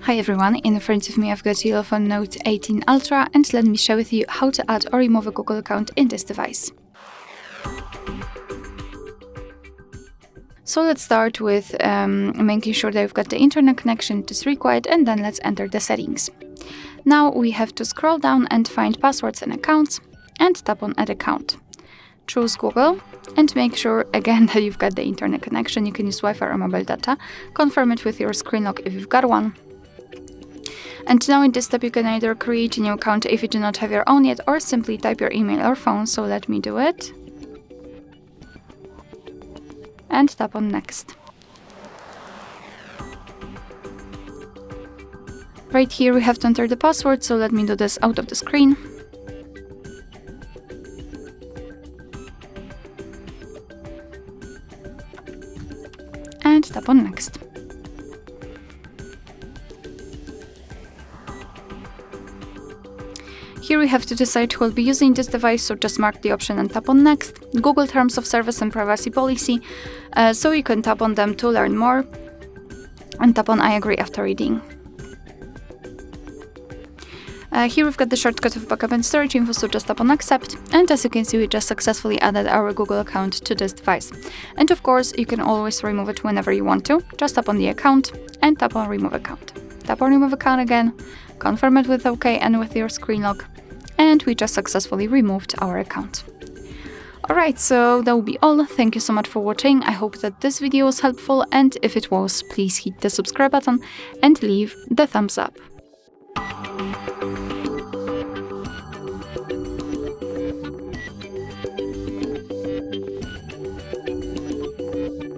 Hi everyone, in front of me I've got ULEFONE Note 18 Ultra, and let me share with you how to add or remove a Google account in this device. So let's start with making sure that you've got the internet connection that is required, and then let's enter the settings. Now we have to scroll down and find passwords and accounts, and tap on Add Account. Choose Google and make sure again that you've got the internet connection. You can use Wi-Fi or mobile data. Confirm it with your screen lock if you've got one. And now in this step you can either create a new account if you do not have your own yet, or simply type your email or phone, so let me do it. And tap on Next. Right here we have to enter the password, so let me do this out of the screen. And tap on Next. Here we have to decide who will be using this device, so just mark the option and tap on Next. Google Terms of Service and Privacy Policy, so you can tap on them to learn more, and tap on I agree after reading. Here we've got the shortcut of backup and storage info, so just tap on Accept, and as you can see we just successfully added our Google account to this device. And of course you can always remove it whenever you want to. Just tap on the account and tap on Remove Account. Tap on Remove Account again, confirm it with OK and with your screen lock, and we just successfully removed our account. Alright, so that will be all. Thank you so much for watching. I hope that this video was helpful, and if it was, please hit the subscribe button and leave the thumbs up.